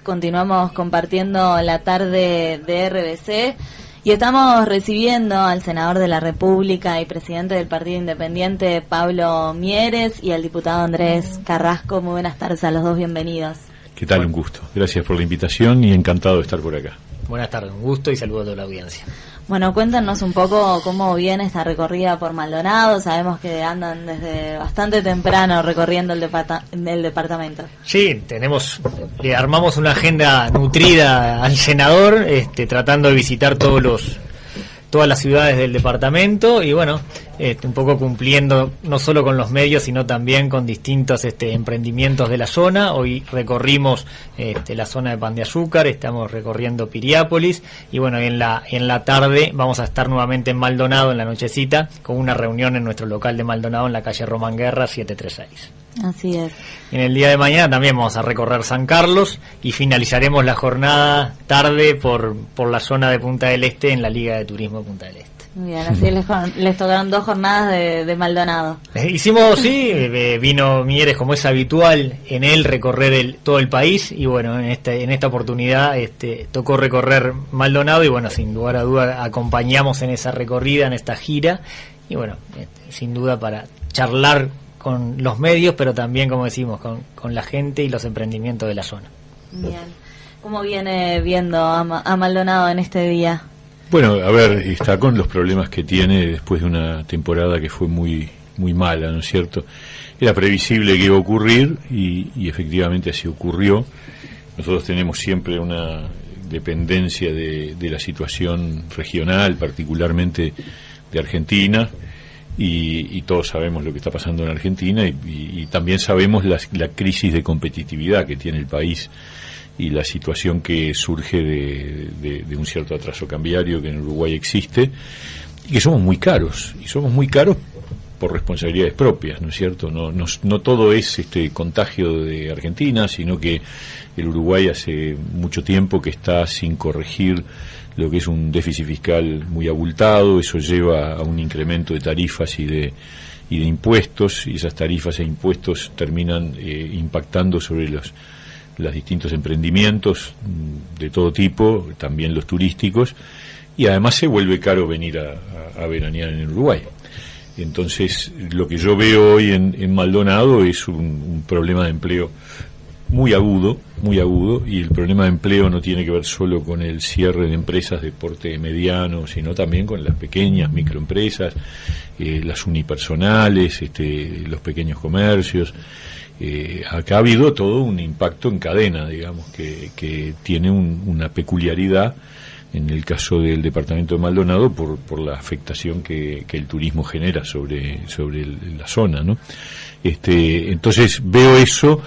Continuamos compartiendo la tarde de RBC y estamos recibiendo al senador de la República y presidente del Partido Independiente, Pablo Mieres, y al diputado Andrés Carrasco. Muy buenas tardes a los dos, bienvenidos. ¿Qué tal? Un gusto. Gracias por la invitación y encantado de estar por acá. Buenas tardes, un gusto y saludo a toda la audiencia. Bueno, cuéntanos un poco cómo viene esta recorrida por Maldonado. Sabemos que andan desde bastante temprano recorriendo el departamento. Sí, le armamos una agenda nutrida al senador, tratando de visitar todas las ciudades del departamento y bueno, un poco cumpliendo no solo con los medios sino también con distintos emprendimientos de la zona. Hoy recorrimos la zona de Pan de Azúcar, estamos recorriendo Piriápolis y bueno, en la tarde vamos a estar nuevamente en Maldonado en la nochecita con una reunión en nuestro local de Maldonado en la calle Román Guerra 736. Así es. En el día de mañana también vamos a recorrer San Carlos y finalizaremos la jornada tarde por la zona de Punta del Este en la Liga de Turismo de Punta del Este. Muy bien, así les tocaron 2 jornadas de Maldonado. Vino Mieres como es habitual en él recorrer todo el país y bueno, en esta oportunidad tocó recorrer Maldonado y bueno, sin lugar a duda acompañamos en esa recorrida, en esta gira y bueno, sin duda para charlar con los medios, pero también, como decimos, con la gente y los emprendimientos de la zona. Bien. ¿Cómo viene viendo a Maldonado en este día? Bueno, a ver, está con los problemas que tiene después de una temporada que fue muy, muy mala, ¿no es cierto? Era previsible que iba a ocurrir y efectivamente así ocurrió. Nosotros tenemos siempre una dependencia de la situación regional, particularmente de Argentina, y todos sabemos lo que está pasando en Argentina y también sabemos la crisis de competitividad que tiene el país y la situación que surge de un cierto atraso cambiario que en Uruguay existe y que somos muy caros por responsabilidades propias, ¿no es cierto? No todo es contagio de Argentina, sino que el Uruguay hace mucho tiempo que está sin corregir lo que es un déficit fiscal muy abultado. Eso lleva a un incremento de tarifas y de impuestos, y esas tarifas e impuestos terminan impactando sobre los distintos emprendimientos de todo tipo, también los turísticos, y además se vuelve caro venir a veranear en Uruguay. Entonces, lo que yo veo hoy en Maldonado es un problema de empleo muy agudo, y el problema de empleo no tiene que ver solo con el cierre de empresas de porte mediano, sino también con las pequeñas microempresas, las unipersonales, los pequeños comercios. Acá ha habido todo un impacto en cadena, digamos, que tiene una peculiaridad en el caso del departamento de Maldonado por la afectación que el turismo genera sobre la zona, ¿no? Entonces veo eso,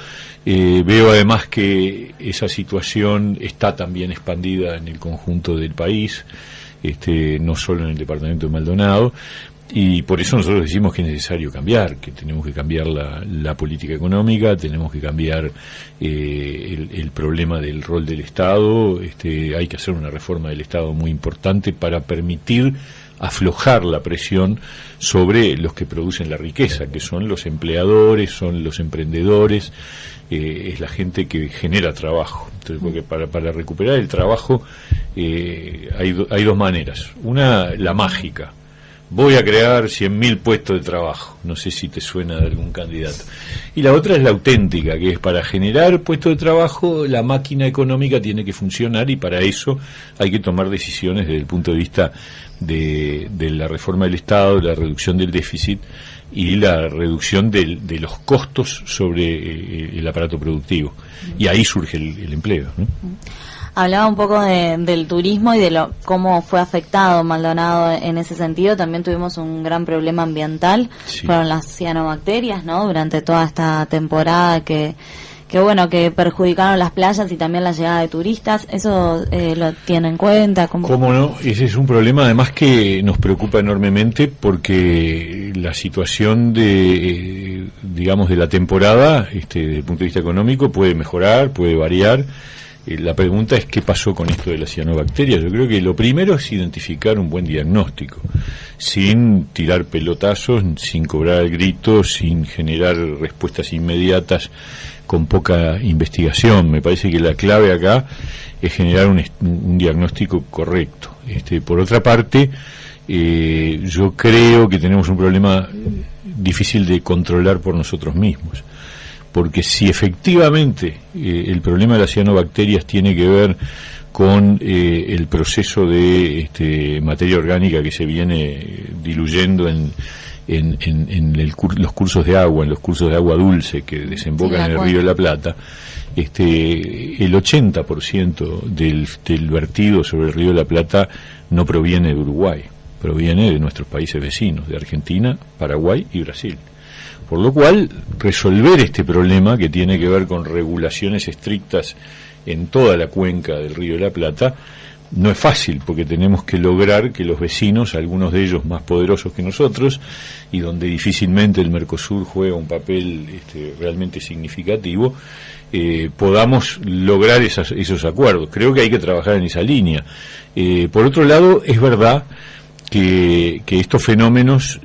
veo además que esa situación está también expandida en el conjunto del país, no solo en el departamento de Maldonado. Y por eso nosotros decimos que es necesario cambiar, que tenemos que cambiar la política económica, tenemos que cambiar el problema del rol del Estado. Hay que hacer una reforma del Estado muy importante para permitir aflojar la presión sobre los que producen la riqueza, que son los empleadores, son los emprendedores, es la gente que genera trabajo. Entonces, porque para recuperar el trabajo hay 2 maneras. Una, la mágica. Voy a crear 100.000 puestos de trabajo. No sé si te suena de algún candidato. Y la otra es la auténtica, que es para generar puestos de trabajo, la máquina económica tiene que funcionar y para eso hay que tomar decisiones desde el punto de vista de la reforma del Estado, la reducción del déficit y la reducción de los costos sobre el aparato productivo. Y ahí surge el empleo, ¿no? Hablaba un poco del turismo y de cómo fue afectado Maldonado en ese sentido. También tuvimos un gran problema ambiental, sí. Fueron las cianobacterias, ¿no? Durante toda esta temporada que perjudicaron las playas y también la llegada de turistas. ¿Eso lo tiene en cuenta? ¿Cómo no? Ese es un problema además que nos preocupa enormemente porque la situación de la temporada, desde el punto de vista económico, puede mejorar, puede variar. La pregunta es qué pasó con esto de la cianobacteria. Yo creo que lo primero es identificar un buen diagnóstico, sin tirar pelotazos, sin cobrar el grito, sin generar respuestas inmediatas, con poca investigación. Me parece que la clave acá es generar un diagnóstico correcto. Por otra parte, yo creo que tenemos un problema difícil de controlar por nosotros mismos, porque si efectivamente el problema de las cianobacterias tiene que ver con el proceso de materia orgánica que se viene diluyendo en los cursos de agua, en los cursos de agua dulce que desembocan en el Río de la Plata, el 80% del vertido sobre el Río de la Plata no proviene de Uruguay, proviene de nuestros países vecinos, de Argentina, Paraguay y Brasil. Por lo cual, resolver este problema, que tiene que ver con regulaciones estrictas en toda la cuenca del Río de la Plata, no es fácil, porque tenemos que lograr que los vecinos, algunos de ellos más poderosos que nosotros, y donde difícilmente el Mercosur juega un papel realmente significativo, podamos lograr esos acuerdos. Creo que hay que trabajar en esa línea. Por otro lado, es verdad que estos fenómenos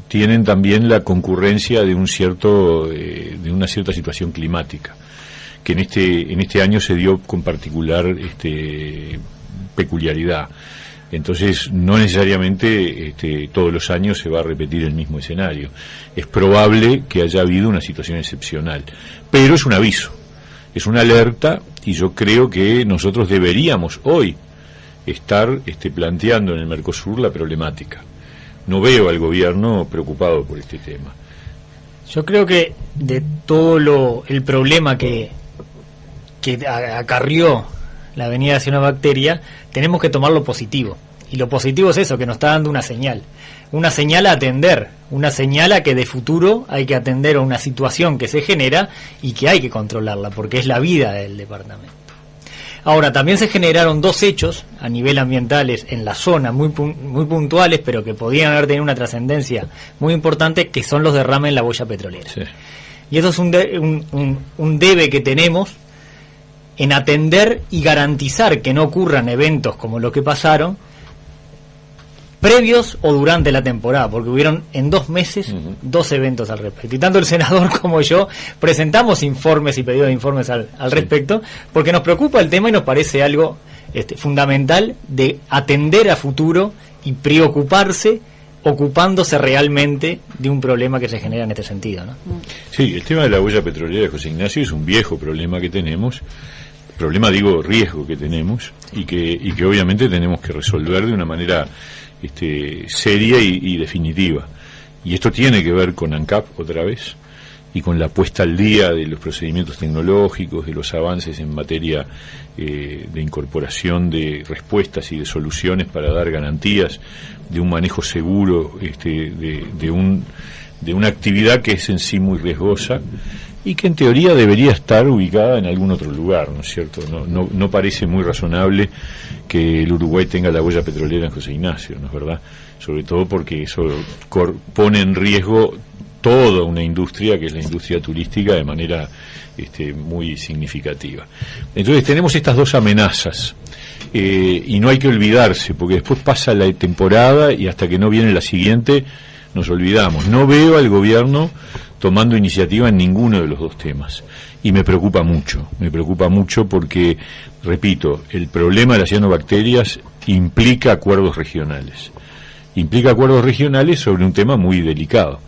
tienen también la concurrencia de una cierta situación climática, que en este año se dio con particular peculiaridad. Entonces, no necesariamente todos los años se va a repetir el mismo escenario. Es probable que haya habido una situación excepcional, pero es un aviso, es una alerta, y yo creo que nosotros deberíamos hoy estar planteando en el Mercosur la problemática. No veo al gobierno preocupado por este tema. Yo creo que de todo el problema que acarrió la venida de la cianobacteria, tenemos que tomar lo positivo. Y lo positivo es eso, que nos está dando una señal a atender, una señal a que de futuro hay que atender a una situación que se genera y que hay que controlarla, porque es la vida del departamento. Ahora, también se generaron dos hechos a nivel ambientales en la zona, muy puntuales, pero que podían haber tenido una trascendencia muy importante, que son los derrames en la boya petrolera. Sí. Y eso es un debe que tenemos en atender y garantizar que no ocurran eventos como los que pasaron, previos o durante la temporada, porque hubieron en 2 meses 2 eventos al respecto. Y tanto el senador como yo presentamos informes y pedidos de informes al respecto, porque nos preocupa el tema y nos parece algo fundamental de atender a futuro y preocuparse, ocupándose realmente de un problema que se genera en este sentido, ¿no? Sí, el tema de la huella petrolera de José Ignacio es un viejo problema que tenemos, riesgo que tenemos, y que obviamente tenemos que resolver de una manera seria y definitiva. Y esto tiene que ver con ANCAP otra vez, y con la puesta al día de los procedimientos tecnológicos, de los avances en materia de incorporación de respuestas y de soluciones para dar garantías de un manejo seguro de una actividad que es en sí muy riesgosa y que en teoría debería estar ubicada en algún otro lugar, ¿no es cierto? No parece muy razonable que el Uruguay tenga la huella petrolera en José Ignacio, ¿no es verdad? Sobre todo porque eso pone en riesgo toda una industria, que es la industria turística, de manera muy significativa. Entonces tenemos estas dos amenazas, y no hay que olvidarse, porque después pasa la temporada y hasta que no viene la siguiente nos olvidamos. No veo al gobierno tomando iniciativa en ninguno de los dos temas, y me preocupa mucho porque, repito, el problema de las cianobacterias implica acuerdos regionales sobre un tema muy delicado,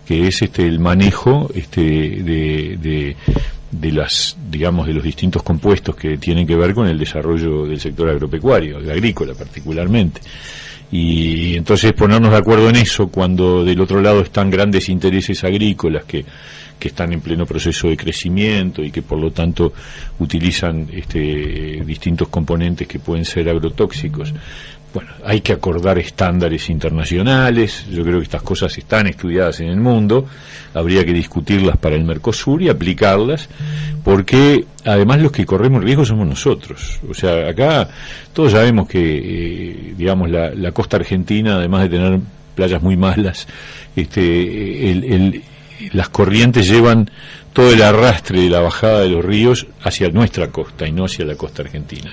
que es el manejo de los distintos compuestos que tienen que ver con el desarrollo del sector agropecuario, agrícola particularmente. Y entonces ponernos de acuerdo en eso, cuando del otro lado están grandes intereses agrícolas que están en pleno proceso de crecimiento y que por lo tanto utilizan distintos componentes que pueden ser agrotóxicos. Bueno, hay que acordar estándares internacionales. Yo creo que estas cosas están estudiadas en el mundo, habría que discutirlas para el Mercosur y aplicarlas, porque además los que corremos riesgo somos nosotros. O sea, acá todos sabemos que la costa argentina, además de tener playas muy malas, las corrientes llevan todo el arrastre de la bajada de los ríos hacia nuestra costa y no hacia la costa argentina.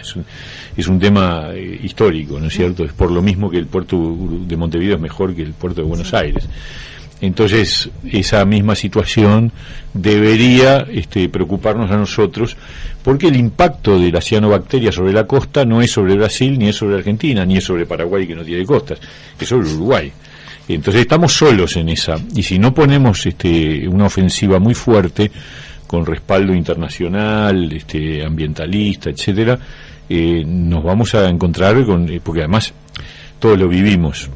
Es un tema histórico, ¿no es cierto? Es por lo mismo que el puerto de Montevideo es mejor que el puerto de Buenos Aires. Entonces, esa misma situación debería preocuparnos a nosotros, porque el impacto de la cianobacteria sobre la costa no es sobre Brasil, ni es sobre Argentina, ni es sobre Paraguay, que no tiene costas, es sobre Uruguay. Entonces estamos solos en esa, y si no ponemos una ofensiva muy fuerte, con respaldo internacional, ambientalista, etcétera, nos vamos a encontrar con, porque además todos lo vivimos,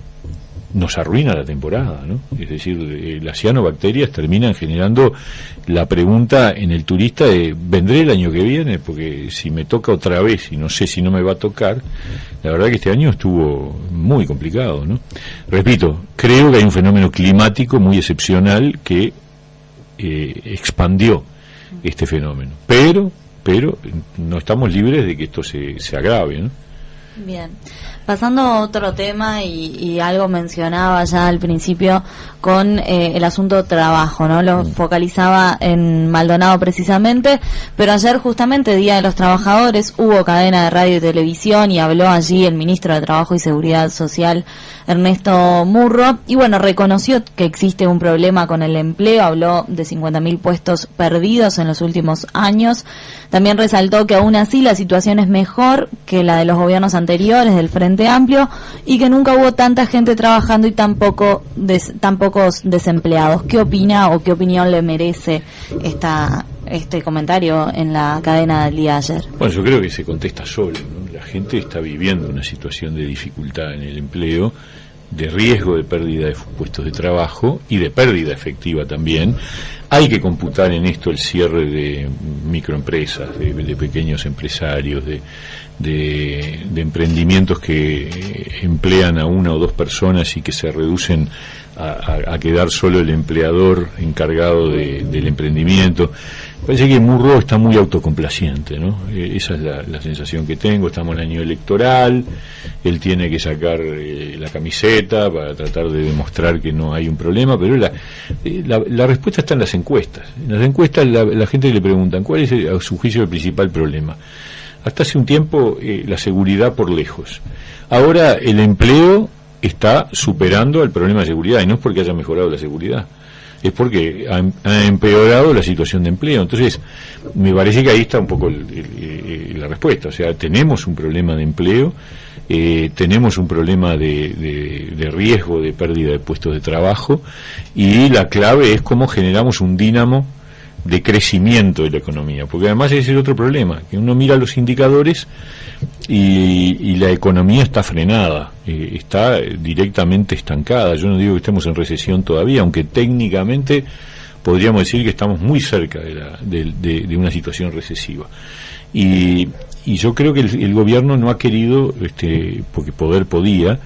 nos arruina la temporada, ¿no? Es decir, las cianobacterias terminan generando la pregunta en el turista de ¿vendré el año que viene? Porque si me toca otra vez y no sé si no me va a tocar, la verdad que este año estuvo muy complicado, ¿no? Repito, creo que hay un fenómeno climático muy excepcional que expandió este fenómeno, pero no estamos libres de que esto se agrave, ¿no? Bien, pasando a otro tema y algo mencionaba ya al principio con el asunto trabajo, ¿no? Lo focalizaba en Maldonado precisamente, pero ayer justamente Día de los Trabajadores hubo cadena de radio y televisión y habló allí el ministro de Trabajo y Seguridad Social, Ernesto Murro, y bueno, reconoció que existe un problema con el empleo, habló de 50.000 puestos perdidos en los últimos años, también resaltó que aún así la situación es mejor que la de los gobiernos anteriores del Frente Amplio y que nunca hubo tanta gente trabajando y tan pocos desempleados. ¿Qué opina o qué opinión le merece este comentario en la cadena del día de ayer? Bueno, yo creo que se contesta solo, ¿no? La gente está viviendo una situación de dificultad en el empleo, de riesgo de pérdida de puestos de trabajo y de pérdida efectiva también. Hay que computar en esto el cierre de microempresas, de pequeños empresarios, de emprendimientos que emplean a una o dos personas y que se reducen a quedar solo el empleador encargado del emprendimiento. Parece que Murro está muy autocomplaciente, ¿no? Esa es la sensación que tengo. Estamos en año electoral, él tiene que sacar la camiseta para tratar de demostrar que no hay un problema, pero la respuesta está en las encuestas. En las encuestas la gente le preguntan ¿cuál es a su juicio el principal problema? Hasta hace un tiempo la seguridad por lejos. Ahora el empleo está superando el problema de seguridad, y no es porque haya mejorado la seguridad, es porque ha empeorado la situación de empleo. Entonces, me parece que ahí está un poco la respuesta. O sea, tenemos un problema de empleo, tenemos un problema de riesgo de pérdida de puestos de trabajo, y la clave es cómo generamos un dínamo de crecimiento de la economía, porque además ese es el otro problema, que uno mira los indicadores y la economía está frenada, está directamente estancada. Yo no digo que estemos en recesión todavía, aunque técnicamente podríamos decir que estamos muy cerca de una situación recesiva, y yo creo que el gobierno no ha querido, porque poder podía,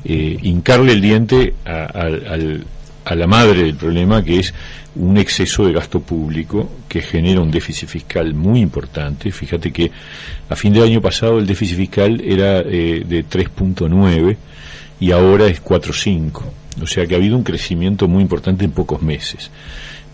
hincarle el diente a la madre del problema, que es un exceso de gasto público que genera un déficit fiscal muy importante. Fíjate que a fin del año pasado el déficit fiscal era de 3.9 y ahora es 4.5. O sea que ha habido un crecimiento muy importante en pocos meses.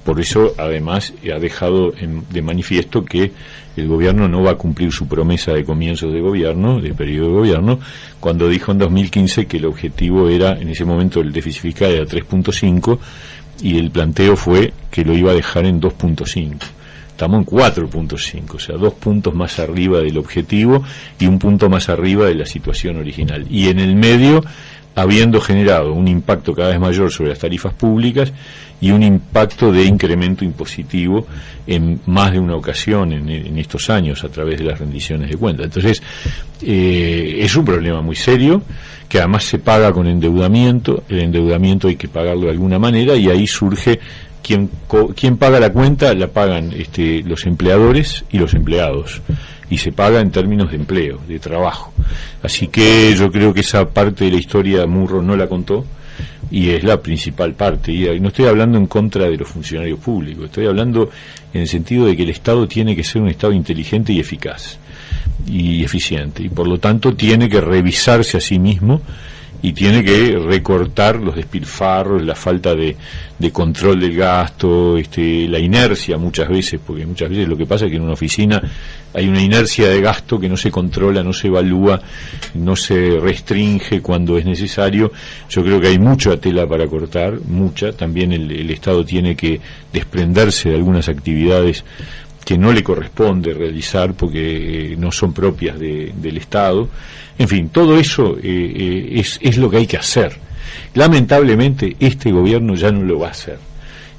Por eso, además, ha dejado de manifiesto que el gobierno no va a cumplir su promesa de comienzos de gobierno, de periodo de gobierno, cuando dijo en 2015 que el objetivo era, en ese momento el déficit fiscal era 3.5, y el planteo fue que lo iba a dejar en 2.5. Estamos en 4.5, o sea, 2 puntos más arriba del objetivo y 1 punto más arriba de la situación original. Y en el medio, habiendo generado un impacto cada vez mayor sobre las tarifas públicas y un impacto de incremento impositivo en más de una ocasión en estos años a través de las rendiciones de cuentas. Entonces, es un problema muy serio, que además se paga con endeudamiento. El endeudamiento hay que pagarlo de alguna manera, y ahí surge ¿quién paga la cuenta? La pagan los empleadores y los empleados, y se paga en términos de empleo, de trabajo. Así que yo creo que esa parte de la historia Murro no la contó, y es la principal parte. Y no estoy hablando en contra de los funcionarios públicos, estoy hablando en el sentido de que el Estado tiene que ser un Estado inteligente y eficaz y eficiente, y por lo tanto tiene que revisarse a sí mismo y tiene que recortar los despilfarros, la falta de control del gasto, la inercia muchas veces, porque muchas veces lo que pasa es que en una oficina hay una inercia de gasto que no se controla, no se evalúa, no se restringe cuando es necesario. Yo creo que hay mucha tela para cortar, mucha. También el Estado tiene que desprenderse de algunas actividades que no le corresponde realizar porque no son propias del Estado. En fin, todo eso es lo que hay que hacer. Lamentablemente este gobierno ya no lo va a hacer,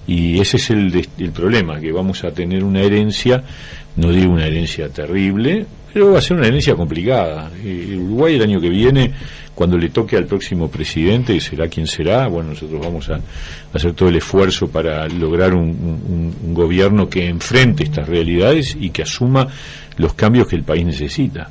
y ese es el problema, que vamos a tener una herencia, no digo una herencia terrible, pero va a ser una herencia complicada. El Uruguay el año que viene, cuando le toque al próximo presidente, será quien será, bueno, nosotros vamos a hacer todo el esfuerzo para lograr un gobierno que enfrente estas realidades y que asuma los cambios que el país necesita.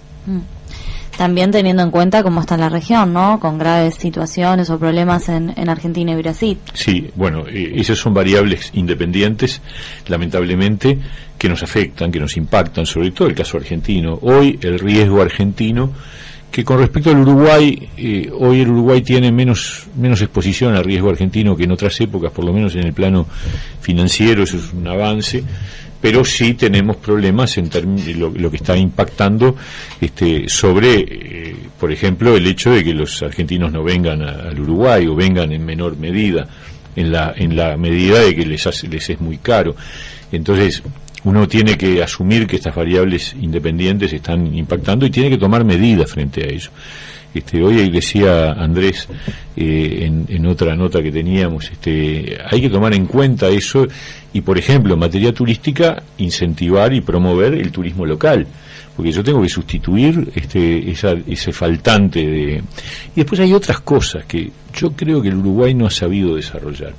También teniendo en cuenta cómo está la región, ¿no? Con graves situaciones o problemas en Argentina y Brasil. Sí, bueno, esas son variables independientes, lamentablemente, que nos afectan, que nos impactan, sobre todo el caso argentino. Hoy el riesgo argentino, que con respecto al Uruguay, hoy el Uruguay tiene menos exposición al riesgo argentino que en otras épocas, por lo menos en el plano financiero, eso es un avance, pero sí tenemos problemas en lo que está impactando sobre, por ejemplo, el hecho de que los argentinos no vengan al Uruguay, o vengan en menor medida, en la medida de que les es muy caro. Entonces uno tiene que asumir que estas variables independientes están impactando y tiene que tomar medidas frente a eso. Hoy decía Andrés en otra nota que teníamos, hay que tomar en cuenta eso y, por ejemplo, en materia turística, incentivar y promover el turismo local, porque yo tengo que sustituir ese faltante de... Y después hay otras cosas que yo creo que el Uruguay no ha sabido desarrollar.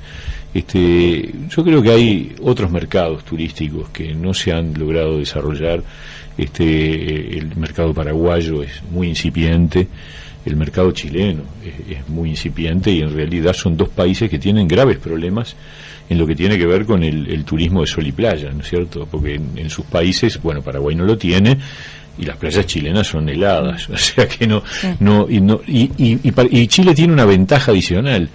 Yo creo que hay otros mercados turísticos que no se han logrado desarrollar. El mercado paraguayo es muy incipiente, el mercado chileno es muy incipiente, y en realidad son dos países que tienen graves problemas en lo que tiene que ver con el turismo de sol y playa, ¿no es cierto? Porque en sus países, bueno, Paraguay no lo tiene, y las playas chilenas son heladas, o sea que y Chile tiene una ventaja adicional,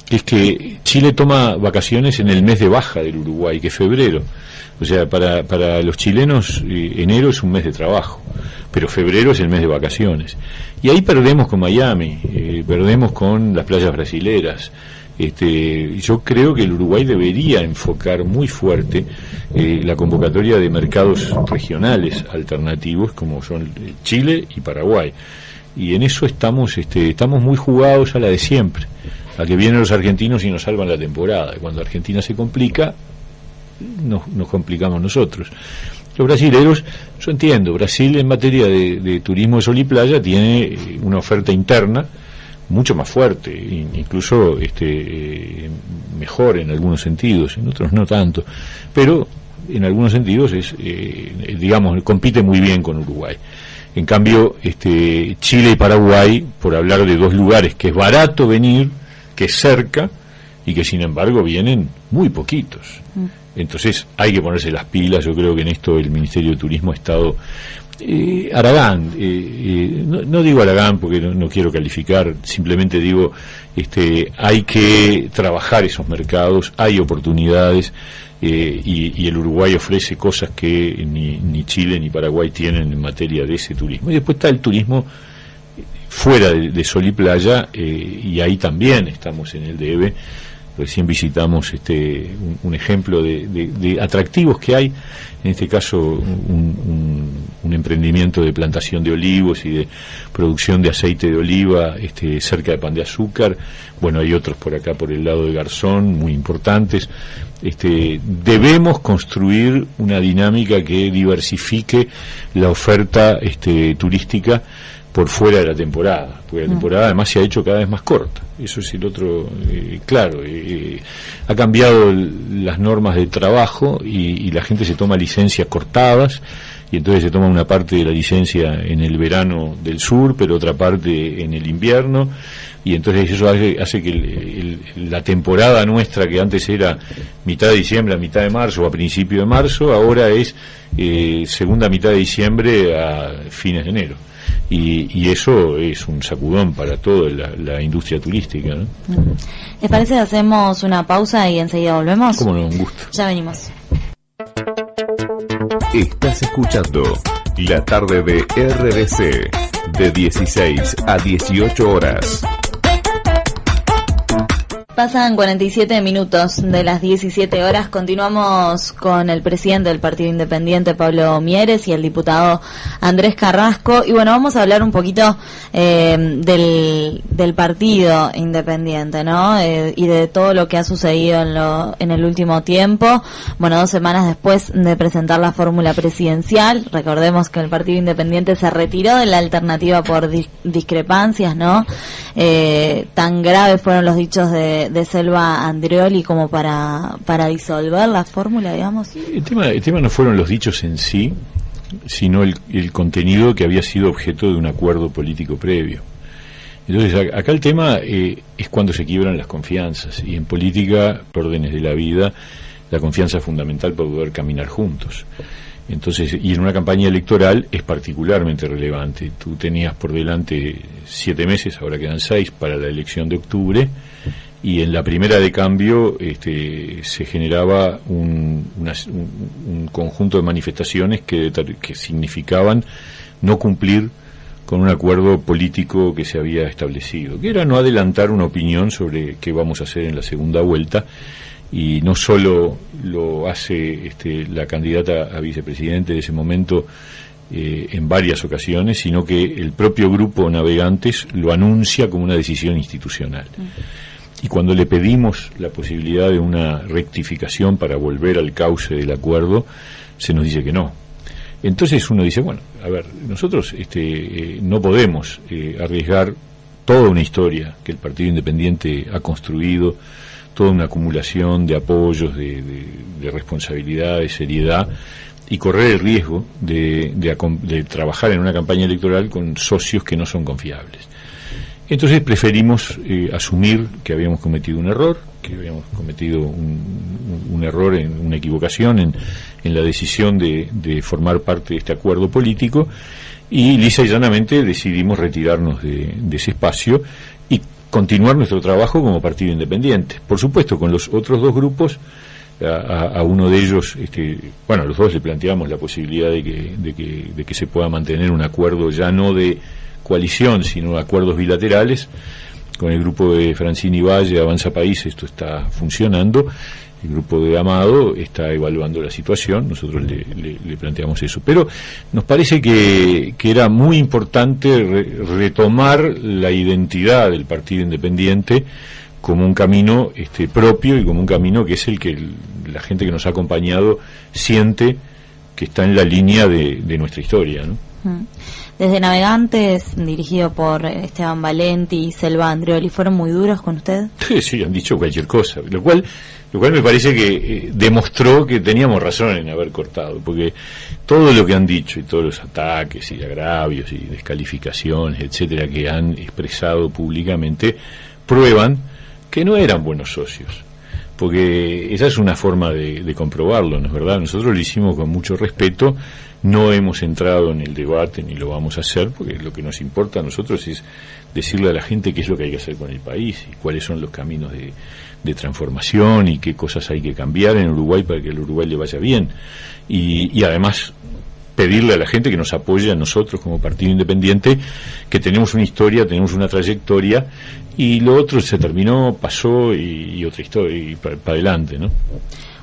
que es que Chile toma vacaciones en el mes de baja del Uruguay, que es febrero. O sea, para los chilenos enero es un mes de trabajo, pero febrero es el mes de vacaciones. Y ahí perdemos con Miami, perdemos con las playas brasileras. Yo creo que el Uruguay debería enfocar muy fuerte la convocatoria de mercados regionales alternativos, como son Chile y Paraguay. Y en eso estamos muy jugados a la de siempre, a que vienen los argentinos y nos salvan la temporada. Cuando Argentina se complica, nos complicamos nosotros. Los brasileros, yo entiendo, Brasil en materia de turismo de sol y playa tiene una oferta interna mucho más fuerte, incluso mejor en algunos sentidos, en otros no tanto, pero en algunos sentidos compite muy bien con Uruguay. En cambio, Chile y Paraguay, por hablar de dos lugares que es barato venir, que es cerca, y que sin embargo vienen muy poquitos. Entonces hay que ponerse las pilas. Yo creo que en esto el Ministerio de Turismo ha estado Aragán, no digo Aragán porque no quiero calificar, simplemente digo hay que trabajar esos mercados, hay oportunidades, y el Uruguay ofrece cosas que ni Chile ni Paraguay tienen en materia de ese turismo. Y después está el turismo fuera de sol y playa, y ahí también estamos en el debe. Recién visitamos un ejemplo de atractivos que hay, en este caso un emprendimiento de plantación de olivos y de producción de aceite de oliva cerca de Pan de Azúcar. Bueno, hay otros por acá por el lado de Garzón muy importantes. Debemos construir una dinámica que diversifique la oferta turística por fuera de la temporada, porque la temporada además se ha hecho cada vez más corta. Eso es el otro, claro, ha cambiado las normas de trabajo y la gente se toma licencias cortadas, y entonces se toma una parte de la licencia en el verano del sur, pero otra parte en el invierno, y entonces eso hace que la temporada nuestra, que antes era mitad de diciembre a mitad de marzo o a principio de marzo, ahora es segunda mitad de diciembre a fines de enero. Y eso es un sacudón para toda la industria turística, ¿no? ¿Les parece que hacemos una pausa y enseguida volvemos? Cómo no, un gusto. Ya venimos. Estás escuchando La Tarde de RBC, de 16 a 18 horas. Pasan 47 minutos de las 17 horas. Continuamos con el presidente del Partido Independiente, Pablo Mieres, y el diputado Andrés Carrasco. Y bueno, vamos a hablar un poquito del Partido Independiente, ¿no? Y de todo lo que ha sucedido en el último tiempo. Bueno, 2 semanas después de presentar la fórmula presidencial, recordemos que el Partido Independiente se retiró de la alternativa por discrepancias, ¿no? Tan graves fueron los dichos de Selva Andreoli como para disolver la fórmula, digamos. El tema no fueron los dichos en sí, sino el contenido que había sido objeto de un acuerdo político previo. Entonces acá el tema es cuando se quiebran las confianzas, y en política, por órdenes de la vida, la confianza es fundamental para poder caminar juntos. Entonces, y en una campaña electoral es particularmente relevante. Tú tenías por delante 7 meses, ahora quedan 6 para la elección de octubre, y en la primera de cambio se generaba un conjunto de manifestaciones que significaban no cumplir con un acuerdo político que se había establecido, que era no adelantar una opinión sobre qué vamos a hacer en la segunda vuelta. Y no solo lo hace la candidata a vicepresidente de ese momento en varias ocasiones, sino que el propio grupo Navegantes lo anuncia como una decisión institucional. Y cuando le pedimos la posibilidad de una rectificación para volver al cauce del acuerdo, se nos dice que no. Entonces uno dice, bueno, a ver, nosotros no podemos arriesgar toda una historia que el Partido Independiente ha construido, toda una acumulación de apoyos, de responsabilidad, de seriedad, y correr el riesgo de trabajar en una campaña electoral con socios que no son confiables. Entonces preferimos asumir que habíamos cometido un error, que habíamos cometido un error, una equivocación en la decisión de formar parte de este acuerdo político, y lisa y llanamente decidimos retirarnos de ese espacio y continuar nuestro trabajo como partido independiente. Por supuesto, con los otros 2 grupos, a uno de ellos, bueno, los 2 le planteamos la posibilidad de que se pueda mantener un acuerdo ya no de coalición, sino acuerdos bilaterales. Con el grupo de Francini Valle, Avanza País, esto está funcionando. El grupo de Amado está evaluando la situación. Nosotros le planteamos eso. Pero nos parece que era muy importante retomar la identidad del Partido Independiente como un camino propio, y como un camino que es el que la gente que nos ha acompañado siente que está en la línea de nuestra historia, ¿no? Desde Navegantes, dirigido por Esteban Valenti y Selva Andreoli, ¿fueron muy duros con usted? Sí, han dicho cualquier cosa, lo cual me parece que demostró que teníamos razón en haber cortado, porque todo lo que han dicho y todos los ataques y agravios y descalificaciones, etcétera, que han expresado públicamente, prueban que no eran buenos socios, porque esa es una forma de comprobarlo, ¿no es verdad? Nosotros lo hicimos con mucho respeto. No hemos entrado en el debate ni lo vamos a hacer, porque lo que nos importa a nosotros es decirle a la gente qué es lo que hay que hacer con el país y cuáles son los caminos de transformación y qué cosas hay que cambiar en Uruguay para que al Uruguay le vaya bien. Y además pedirle a la gente que nos apoye a nosotros como partido independiente, que tenemos una historia, tenemos una trayectoria, y lo otro se terminó, pasó, y otra historia, y para adelante, ¿no?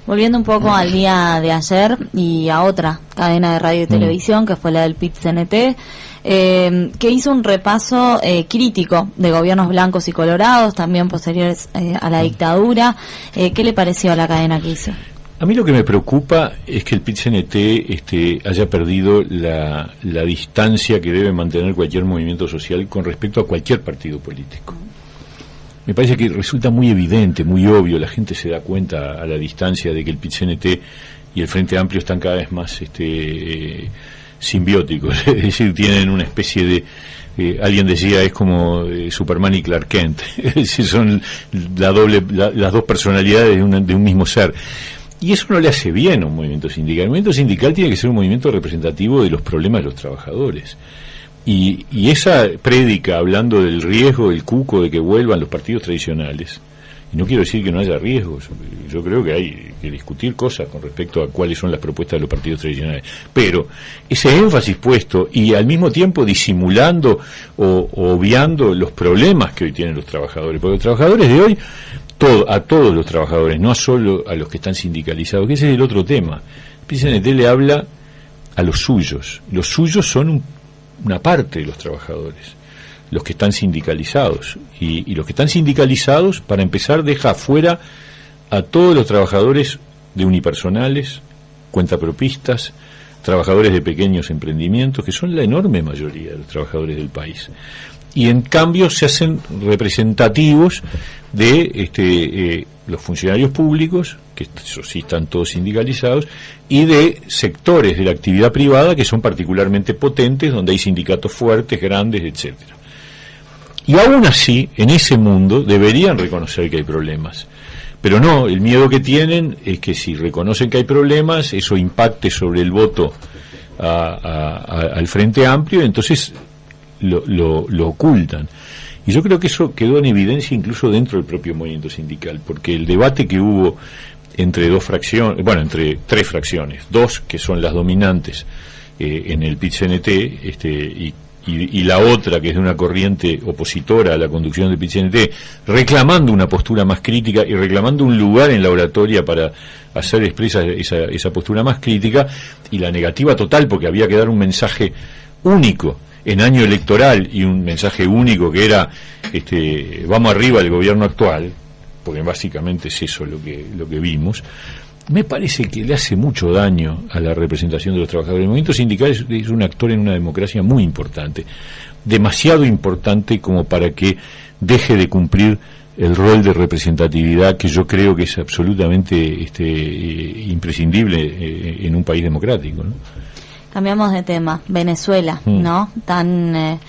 Volviendo un poco al día de ayer y a otra cadena de radio y televisión, que fue la del PIT-CNT, que hizo un repaso crítico de gobiernos blancos y colorados, también posteriores a la dictadura. ¿Qué le pareció a la cadena que hizo? A mí lo que me preocupa es que el PIT-CNT haya perdido la distancia que debe mantener cualquier movimiento social con respecto a cualquier partido político. Me parece que resulta muy evidente, muy obvio, la gente se da cuenta a la distancia de que el PIT-CNT y el Frente Amplio están cada vez más simbióticos, es decir, tienen una especie de, alguien decía, es como Superman y Clark Kent, es decir, son las dos personalidades de un mismo ser. Y eso no le hace bien a un movimiento sindical. El movimiento sindical tiene que ser un movimiento representativo de los problemas de los trabajadores. Y esa prédica hablando del riesgo, del cuco, de que vuelvan los partidos tradicionales, y no quiero decir que no haya riesgos, yo creo que hay que discutir cosas con respecto a cuáles son las propuestas de los partidos tradicionales, pero ese énfasis puesto y al mismo tiempo disimulando o obviando los problemas que hoy tienen los trabajadores, porque los trabajadores de hoy, a todos los trabajadores, no solo a los que están sindicalizados, que ese es el otro tema. El PCNT le habla a los suyos son una parte de los trabajadores, los que están sindicalizados, y los que están sindicalizados, para empezar, deja afuera a todos los trabajadores de unipersonales, cuentapropistas, trabajadores de pequeños emprendimientos, que son la enorme mayoría de los trabajadores del país, y en cambio se hacen representativos de los funcionarios públicos, que eso sí están todos sindicalizados, y de sectores de la actividad privada que son particularmente potentes, donde hay sindicatos fuertes, grandes, etcétera. Y aún así, en ese mundo deberían reconocer que hay problemas. Pero no, el miedo que tienen es que si reconocen que hay problemas, eso impacte sobre el voto al Frente Amplio, entonces lo ocultan. Y yo creo que eso quedó en evidencia incluso dentro del propio movimiento sindical, porque el debate que hubo entre entre tres fracciones, dos que son las dominantes en el PIT-CNT, y la otra, que es de una corriente opositora a la conducción del PIT-CNT, reclamando una postura más crítica y reclamando un lugar en la oratoria para hacer expresa esa postura más crítica, y la negativa total, porque había que dar un mensaje único en año electoral, y un mensaje único que era vamos arriba del gobierno actual, porque básicamente es eso lo que vimos. Me parece que le hace mucho daño a la representación de los trabajadores. El movimiento sindical es un actor en una democracia muy importante, demasiado importante como para que deje de cumplir el rol de representatividad que yo creo que es absolutamente imprescindible en un país democrático, ¿no? Cambiamos de tema. Venezuela, ¿no? Tan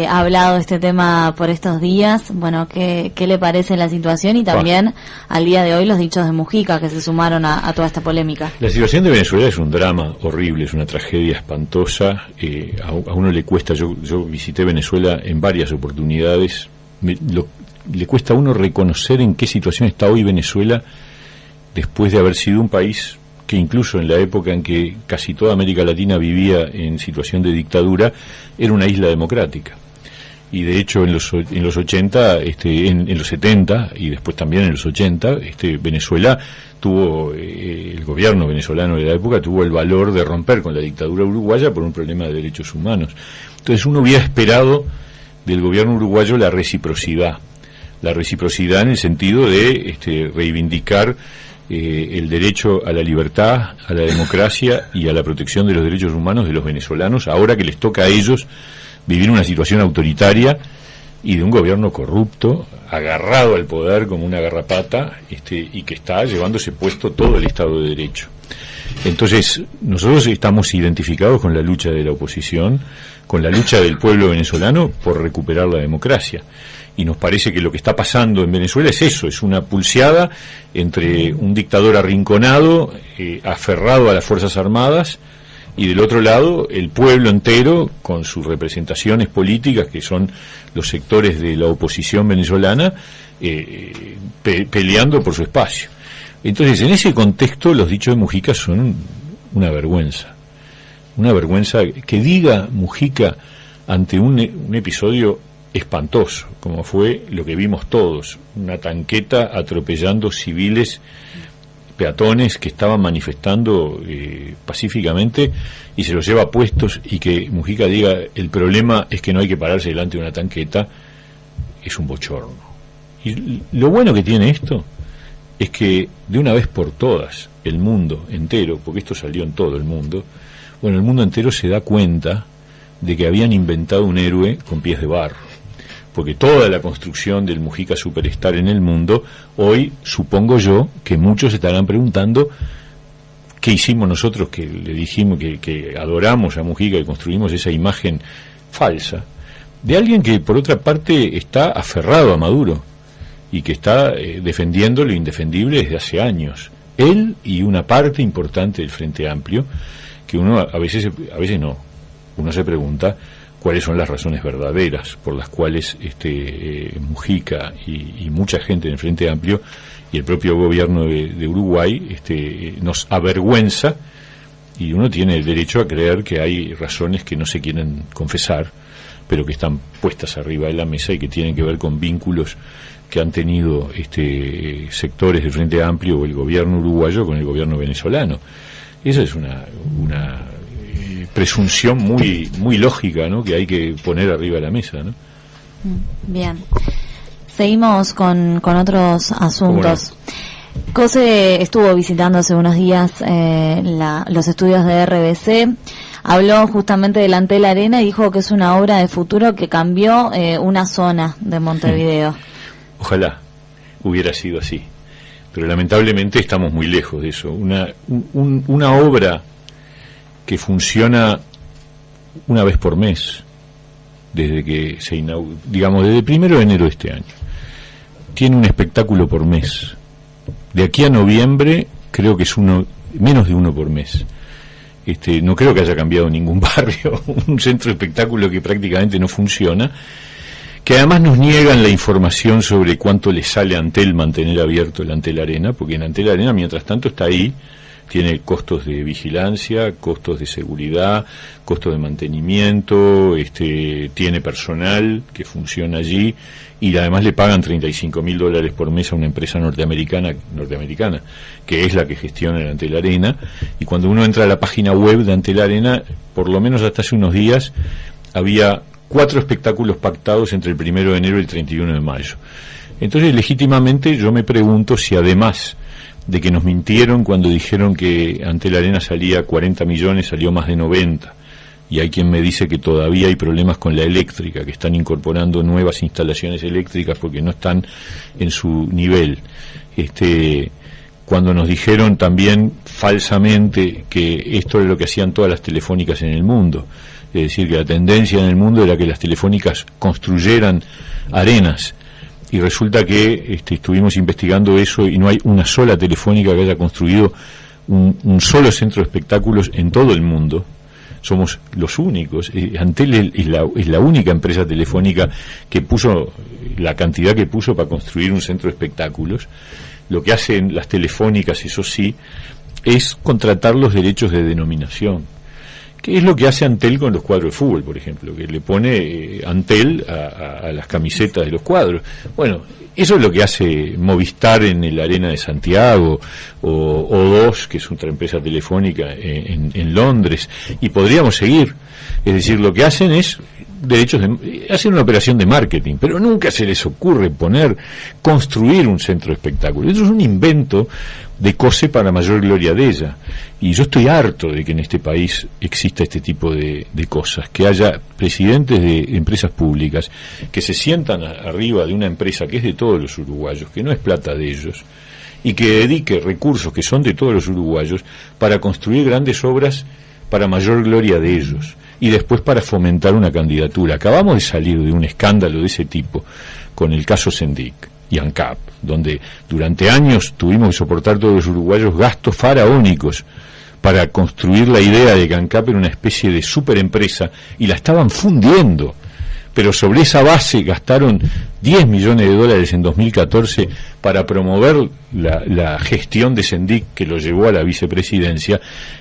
hablado este tema por estos días. Bueno, ¿qué le parece la situación? Y también al día de hoy los dichos de Mujica que se sumaron a toda esta polémica. La situación de Venezuela es un drama horrible, es una tragedia espantosa. A uno le cuesta, yo visité Venezuela en varias oportunidades, le cuesta a uno reconocer en qué situación está hoy Venezuela después de haber sido un país que incluso en la época en que casi toda América Latina vivía en situación de dictadura, era una isla democrática. Y de hecho en los 80, en los 70 y después también en los 80, Venezuela tuvo, el gobierno venezolano de la época tuvo el valor de romper con la dictadura uruguaya por un problema de derechos humanos. Entonces uno hubiera esperado del gobierno uruguayo la reciprocidad en el sentido de reivindicar el derecho a la libertad, a la democracia y a la protección de los derechos humanos de los venezolanos, ahora que les toca a ellos vivir una situación autoritaria y de un gobierno corrupto, agarrado al poder como una garrapata, y que está llevándose puesto todo el Estado de Derecho. Entonces, nosotros estamos identificados con la lucha de la oposición, con la lucha del pueblo venezolano por recuperar la democracia. Y nos parece que lo que está pasando en Venezuela es eso, es una pulseada entre un dictador arrinconado, aferrado a las Fuerzas Armadas, y del otro lado el pueblo entero con sus representaciones políticas, que son los sectores de la oposición venezolana, peleando por su espacio. Entonces, en ese contexto, los dichos de Mujica son una vergüenza que diga Mujica ante un episodio espantoso, como fue lo que vimos todos, una tanqueta atropellando civiles, peatones que estaban manifestando pacíficamente, y se los lleva puestos, y que Mujica diga el problema es que no hay que pararse delante de una tanqueta, es un bochorno. Y lo bueno que tiene esto es que de una vez por todas el mundo entero, porque esto salió en todo el mundo, el mundo entero se da cuenta de que habían inventado un héroe con pies de barro, porque toda la construcción del Mujica Superstar en el mundo, hoy supongo yo que muchos estarán preguntando ¿qué hicimos nosotros que le dijimos que adoramos a Mujica y construimos esa imagen falsa de alguien que por otra parte está aferrado a Maduro y que está defendiendo lo indefendible desde hace años? Él y una parte importante del Frente Amplio, que uno a veces no, uno se pregunta cuáles son las razones verdaderas por las cuales Mujica y mucha gente en el Frente Amplio y el propio gobierno de Uruguay nos avergüenza, y uno tiene el derecho a creer que hay razones que no se quieren confesar, pero que están puestas arriba de la mesa y que tienen que ver con vínculos que han tenido sectores del Frente Amplio o el gobierno uruguayo con el gobierno venezolano. Esa es una presunción muy lógica, ¿no?, que hay que poner arriba de la mesa, ¿no? Bien. Seguimos con otros asuntos. COSE estuvo visitando hace unos días los estudios de RBC. Habló justamente del Antel Arena y dijo que es una obra de futuro que cambió una zona de Montevideo. Ojalá hubiera sido así, pero lamentablemente estamos muy lejos de eso. Una obra que funciona una vez por mes, desde que se inauguró, digamos, desde el 1 de enero de este año. Tiene un espectáculo por mes. De aquí a noviembre creo que es menos de uno por mes. No creo que haya cambiado ningún barrio, un centro de espectáculo que prácticamente no funciona, que además nos niegan la información sobre cuánto le sale a Antel mantener abierto el Antel Arena, porque en Antel Arena mientras tanto está ahí, tiene costos de vigilancia, costos de seguridad, costos de mantenimiento, tiene personal que funciona allí, y además le pagan $35.000 por mes a una empresa norteamericana que es la que gestiona el Antel Arena. Y cuando uno entra a la página web de Antel Arena, por lo menos hasta hace unos días había 4 espectáculos pactados entre el 1 de enero y el 31 de mayo. Entonces, legítimamente, yo me pregunto si además de que nos mintieron cuando dijeron que Antel Arena salía 40 millones, salió más de 90, y hay quien me dice que todavía hay problemas con la eléctrica, que están incorporando nuevas instalaciones eléctricas porque no están en su nivel. Cuando nos dijeron también falsamente que esto era lo que hacían todas las telefónicas en el mundo, es decir, que la tendencia en el mundo era que las telefónicas construyeran arenas, y resulta que estuvimos investigando eso y no hay una sola telefónica que haya construido un solo centro de espectáculos en todo el mundo. Somos los únicos. Antel es la única empresa telefónica que puso la cantidad que puso para construir un centro de espectáculos. Lo que hacen las telefónicas, eso sí, es contratar los derechos de denominación. ¿Qué es lo que hace Antel con los cuadros de fútbol, por ejemplo? Que le pone Antel a las camisetas de los cuadros. Bueno, eso es lo que hace Movistar en el Arena de Santiago, o O2, que es otra empresa telefónica en Londres, y podríamos seguir. Es decir, lo que hacen es hacen una operación de marketing, pero nunca se les ocurre construir un centro de espectáculo. Eso es un invento de COSE para mayor gloria de ella. Y yo estoy harto de que en este país exista este tipo de cosas, que haya presidentes de empresas públicas que se sientan arriba de una empresa que es de todos los uruguayos, que no es plata de ellos, y que dedique recursos que son de todos los uruguayos para construir grandes obras para mayor gloria de ellos, y después para fomentar una candidatura. Acabamos de salir de un escándalo de ese tipo con el caso Sendic y ANCAP, donde durante años tuvimos que soportar todos los uruguayos gastos faraónicos para construir la idea de que ANCAP era una especie de superempresa, y la estaban fundiendo. Pero sobre esa base gastaron $10 millones en 2014 para promover la gestión de Sendic, que lo llevó a la vicepresidencia,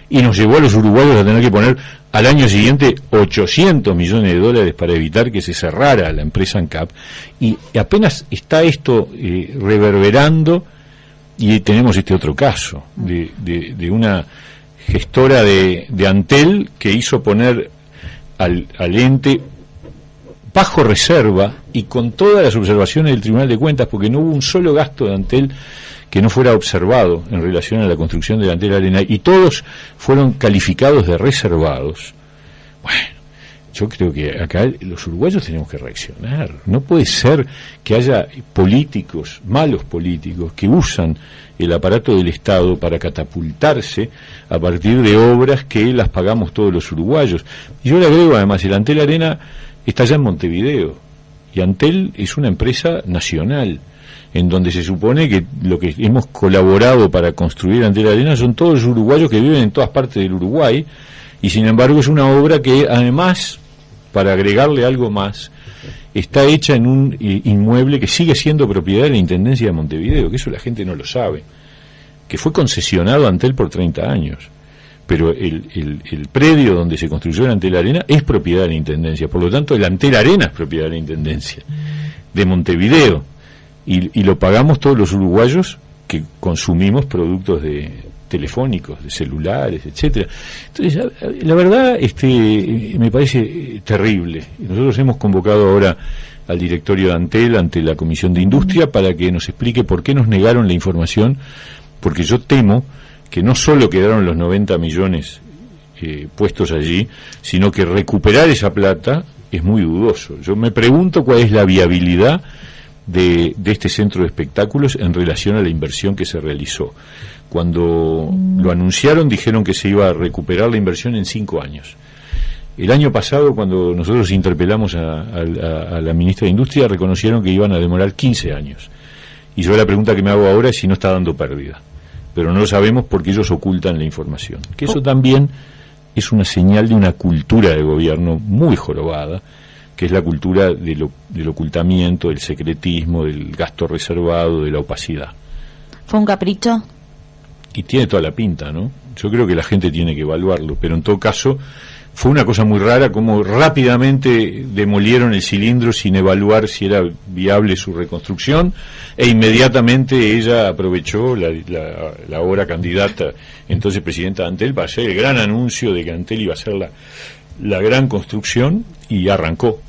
y nos llevó a los uruguayos a tener que poner al año siguiente $800 millones para evitar que se cerrara la empresa ANCAP. Y apenas está esto reverberando, y tenemos este otro caso de una gestora de Antel que hizo poner al ente bajo reserva y con todas las observaciones del Tribunal de Cuentas, porque no hubo un solo gasto de Antel que no fuera observado en relación a la construcción del Antel Arena, y todos fueron calificados de reservados. Bueno, yo creo que acá los uruguayos tenemos que reaccionar. No puede ser que haya políticos, malos políticos, que usan el aparato del Estado para catapultarse a partir de obras que las pagamos todos los uruguayos. Y yo le agrego además, el Antel Arena está allá en Montevideo, y Antel es una empresa nacional, en donde se supone que lo que hemos colaborado para construir Antel Arena son todos los uruguayos que viven en todas partes del Uruguay, y sin embargo es una obra que además, para agregarle algo más, está hecha en un inmueble que sigue siendo propiedad de la Intendencia de Montevideo, que eso la gente no lo sabe, que fue concesionado a Antel por 30 años, pero el predio donde se construyó el Antel Arena es propiedad de la Intendencia, por lo tanto el Antel Arena es propiedad de la Intendencia de Montevideo, y lo pagamos todos los uruguayos que consumimos productos telefónicos, de celulares, etcétera. Entonces, la verdad, me parece terrible. Nosotros hemos convocado ahora al directorio de Antel ante la Comisión de Industria para que nos explique por qué nos negaron la información, porque yo temo que no solo quedaron los 90 millones puestos allí, sino que recuperar esa plata es muy dudoso. Yo me pregunto cuál es la viabilidad de este centro de espectáculos en relación a la inversión que se realizó. Cuando lo anunciaron dijeron que se iba a recuperar la inversión en 5 años. El año pasado, cuando nosotros interpelamos a la ministra de Industria, reconocieron que iban a demorar 15 años. Y yo la pregunta que me hago ahora es si no está dando pérdida. Pero no lo sabemos porque ellos ocultan la información. Que eso también es una señal de una cultura de gobierno muy jorobada, que es la cultura del ocultamiento, del secretismo, del gasto reservado, de la opacidad. ¿Fue un capricho? Y tiene toda la pinta, ¿no? Yo creo que la gente tiene que evaluarlo, pero en todo caso fue una cosa muy rara como rápidamente demolieron el cilindro sin evaluar si era viable su reconstrucción, e inmediatamente ella aprovechó la ahora candidata, entonces presidenta de Antel, para hacer el gran anuncio de que Antel iba a hacer la gran construcción, y arrancó.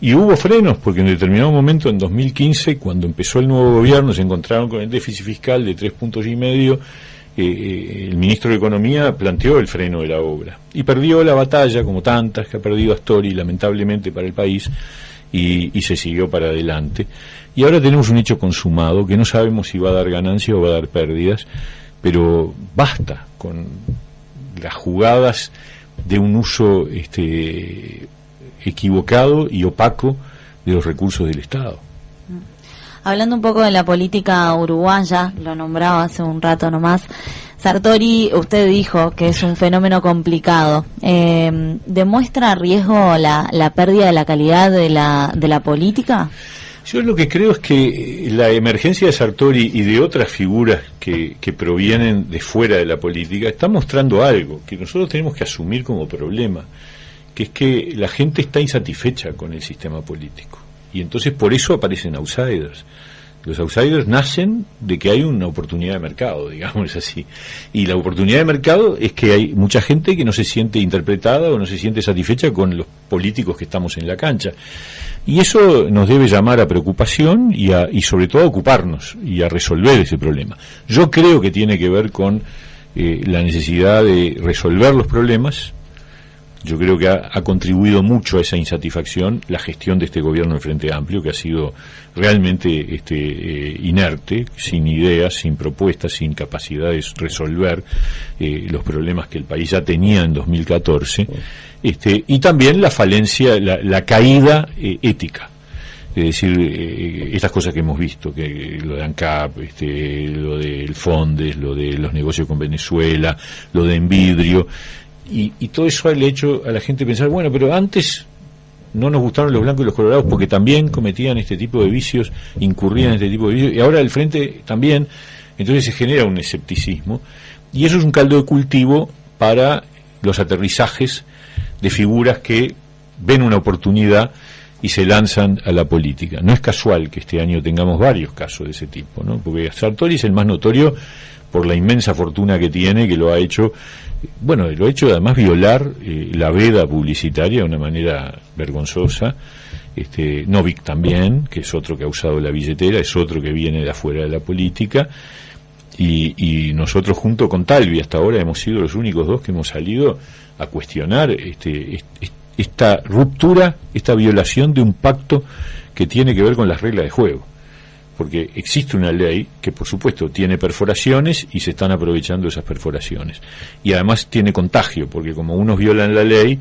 Y hubo frenos, porque en determinado momento, en 2015, cuando empezó el nuevo gobierno, se encontraron con el déficit fiscal de 3,5 puntos. El ministro de Economía planteó el freno de la obra. Y perdió la batalla, como tantas que ha perdido Astori, lamentablemente para el país, y se siguió para adelante. Y ahora tenemos un hecho consumado, que no sabemos si va a dar ganancias o va a dar pérdidas, pero basta con las jugadas de un uso equivocado y opaco de los recursos del Estado. Hablando un poco de la política uruguaya, lo nombraba hace un rato nomás, Sartori, usted dijo que es un fenómeno complicado. ¿Demuestra riesgo la pérdida de la calidad de la política? Yo lo que creo es que la emergencia de Sartori y de otras figuras que provienen de fuera de la política está mostrando algo que nosotros tenemos que asumir como problema, que es que la gente está insatisfecha con el sistema político. Y entonces por eso aparecen outsiders. Los outsiders nacen de que hay una oportunidad de mercado, digamos así. Y la oportunidad de mercado es que hay mucha gente que no se siente interpretada o no se siente satisfecha con los políticos que estamos en la cancha. Y eso nos debe llamar a preocupación y sobre todo a ocuparnos y a resolver ese problema. Yo creo que tiene que ver con la necesidad de resolver los problemas. Yo creo que ha contribuido mucho a esa insatisfacción la gestión de este gobierno del Frente Amplio, que ha sido realmente inerte, sin ideas, sin propuestas, sin capacidad de resolver los problemas que el país ya tenía en 2014, y también la falencia, la caída ética. Es decir, estas cosas que hemos visto, que lo de ANCAP, lo del Fondes, lo de los negocios con Venezuela, lo de Envidrio, y todo eso le ha hecho a la gente pensar, bueno, pero antes no nos gustaron los blancos y los colorados porque también cometían este tipo de vicios, incurrían en este tipo de vicios, y ahora el Frente también, entonces se genera un escepticismo, y eso es un caldo de cultivo para los aterrizajes de figuras que ven una oportunidad y se lanzan a la política. No es casual que este año tengamos varios casos de ese tipo, ¿no? Porque Sartori es el más notorio por la inmensa fortuna que tiene, que lo ha hecho además violar la veda publicitaria de una manera vergonzosa. Novik también, que es otro que ha usado la billetera, es otro que viene de afuera de la política, y nosotros junto con Talvi hasta ahora hemos sido los únicos dos que hemos salido a cuestionar esta ruptura, esta violación de un pacto que tiene que ver con las reglas de juego. Porque existe una ley que, por supuesto, tiene perforaciones y se están aprovechando esas perforaciones. Y además tiene contagio, porque como unos violan la ley,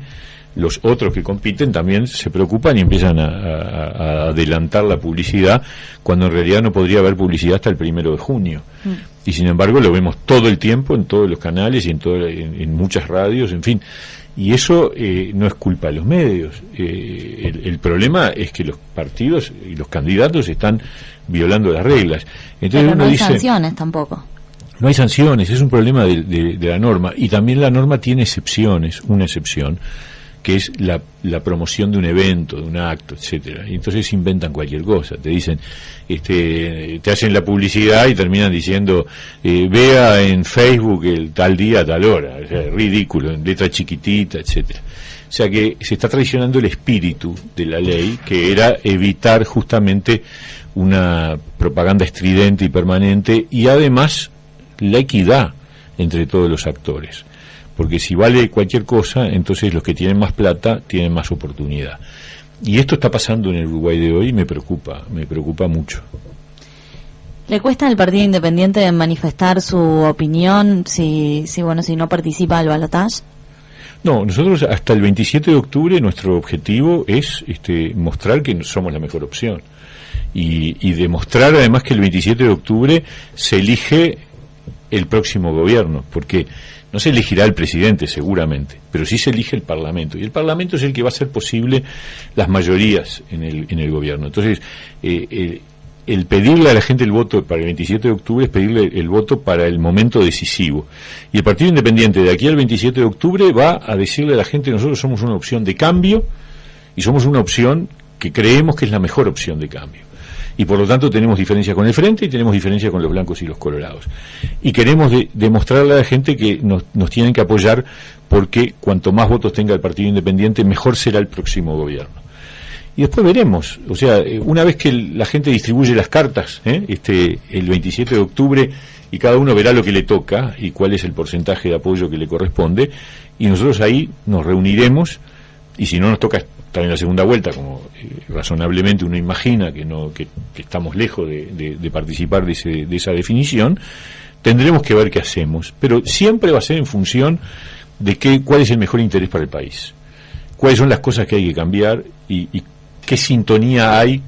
los otros que compiten también se preocupan y empiezan a adelantar la publicidad, cuando en realidad no podría haber publicidad hasta el 1 de junio. Y sin embargo lo vemos todo el tiempo en todos los canales y en muchas radios, en fin. Y eso no es culpa de los medios. El problema es que los partidos y los candidatos están violando las reglas. Entonces pero uno no hay dice, sanciones tampoco. No hay sanciones, es un problema de la norma. Y también la norma tiene excepciones, una excepción, que es la promoción de un evento, de un acto, etcétera. Y entonces inventan cualquier cosa, te dicen, te hacen la publicidad y terminan diciendo, vea en Facebook el tal día, tal hora, o sea, ridículo, en letra chiquitita, etcétera. O sea que se está traicionando el espíritu de la ley, que era evitar justamente una propaganda estridente y permanente, y además la equidad entre todos los actores. Porque si vale cualquier cosa, entonces los que tienen más plata tienen más oportunidad. Y esto está pasando en el Uruguay de hoy y me preocupa mucho. ¿Le cuesta al Partido Independiente manifestar su opinión si no participa del balotaje? No, nosotros hasta el 27 de octubre nuestro objetivo es mostrar que somos la mejor opción. Y demostrar además que el 27 de octubre se elige el próximo gobierno, porque no se elegirá el presidente seguramente, pero sí se elige el Parlamento, y el Parlamento es el que va a hacer posible las mayorías en el gobierno. Entonces, el pedirle a la gente el voto para el 27 de octubre es pedirle el voto para el momento decisivo. Y el Partido Independiente de aquí al 27 de octubre va a decirle a la gente: nosotros somos una opción de cambio y somos una opción que creemos que es la mejor opción de cambio. Y por lo tanto tenemos diferencia con el Frente y tenemos diferencia con los blancos y los colorados. Y queremos demostrarle a la gente que nos tienen que apoyar, porque cuanto más votos tenga el Partido Independiente, mejor será el próximo gobierno. Y después veremos, o sea, una vez que la gente distribuye las cartas, el 27 de octubre, y cada uno verá lo que le toca y cuál es el porcentaje de apoyo que le corresponde, y nosotros ahí nos reuniremos, y si no nos toca estar en la segunda vuelta, como razonablemente uno imagina que estamos lejos de participar de esa definición, tendremos que ver qué hacemos, pero siempre va a ser en función de cuál es el mejor interés para el país, cuáles son las cosas que hay que cambiar y qué sintonía hay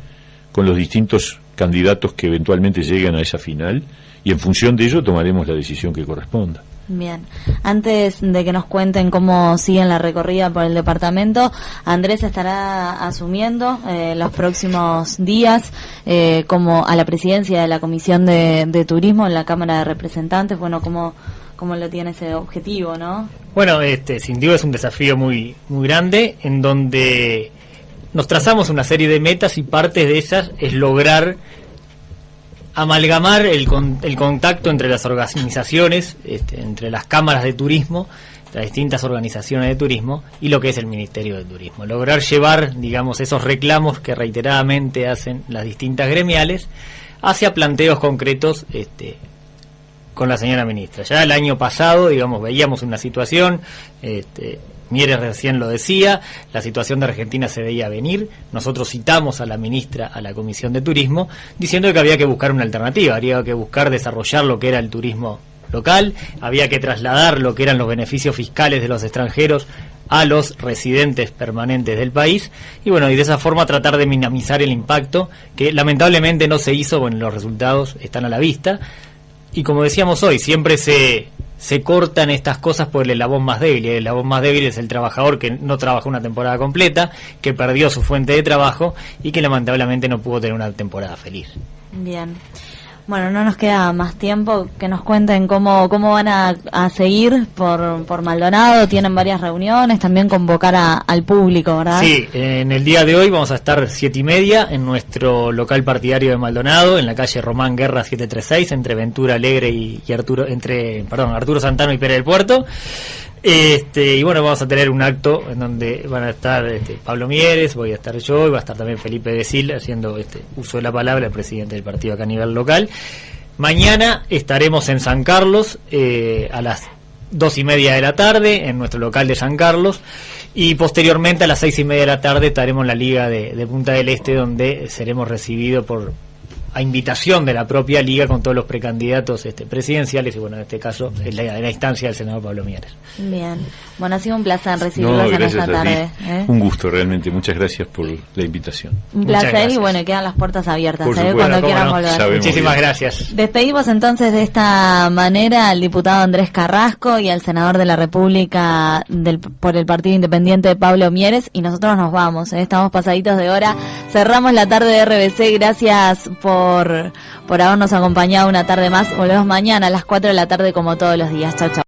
con los distintos candidatos que eventualmente lleguen a esa final, y en función de ello tomaremos la decisión que corresponda. Bien, antes de que nos cuenten cómo siguen la recorrida por el departamento, Andrés estará asumiendo los próximos días como a la presidencia de la Comisión de Turismo en la Cámara de Representantes. Bueno, ¿cómo lo tiene ese objetivo, no? Bueno, sin duda es un desafío muy muy grande, en donde nos trazamos una serie de metas, y parte de esas es lograr amalgamar el contacto entre las organizaciones, entre las cámaras de turismo, las distintas organizaciones de turismo, y lo que es el Ministerio de Turismo. Lograr llevar, digamos, esos reclamos que reiteradamente hacen las distintas gremiales hacia planteos concretos con la señora ministra. Ya el año pasado, digamos, veíamos una situación, Mieres recién lo decía, la situación de Argentina se veía venir. Nosotros citamos a la ministra a la Comisión de Turismo diciendo que había que buscar una alternativa, había que buscar desarrollar lo que era el turismo local, había que trasladar lo que eran los beneficios fiscales de los extranjeros a los residentes permanentes del país, y bueno, y de esa forma tratar de minimizar el impacto, que lamentablemente no se hizo. Bueno, los resultados están a la vista, y como decíamos hoy, siempre se cortan estas cosas por el eslabón más débil, y el eslabón más débil es el trabajador que no trabajó una temporada completa, que perdió su fuente de trabajo y que lamentablemente no pudo tener una temporada feliz. Bien. Bueno, no nos queda más tiempo. Que nos cuenten cómo van a seguir por Maldonado. Tienen varias reuniones, también convocar al público, ¿verdad? Sí, en el día de hoy vamos a estar 7:30 en nuestro local partidario de Maldonado, en la calle Román Guerra 736, entre Ventura Alegre y Arturo Santano y Pérez del Puerto. Y bueno, vamos a tener un acto en donde van a estar Pablo Mieres, voy a estar yo, y va a estar también Felipe Becil haciendo uso de la palabra, el presidente del partido acá a nivel local. Mañana estaremos en San Carlos a las 2:30 de la tarde en nuestro local de San Carlos, y posteriormente a las 6:30 de la tarde estaremos en la Liga de Punta del Este, donde seremos recibidos a invitación de la propia liga con todos los precandidatos presidenciales, y bueno, en este caso es la instancia del senador Pablo Mieres. Bien, bueno, ha sido un placer recibirlos en esta tarde. Un gusto realmente, muchas gracias por la invitación. Un placer, y bueno, quedan las puertas abiertas cuando quieran volver. Muchísimas gracias. Despedimos entonces de esta manera al diputado Andrés Carrasco y al senador de la República por el Partido Independiente Pablo Mieres, y nosotros nos vamos, estamos pasaditos de hora, cerramos la tarde de RBC, gracias por habernos acompañado una tarde más. Volvemos mañana a las 4 de la tarde como todos los días. Chau, chau.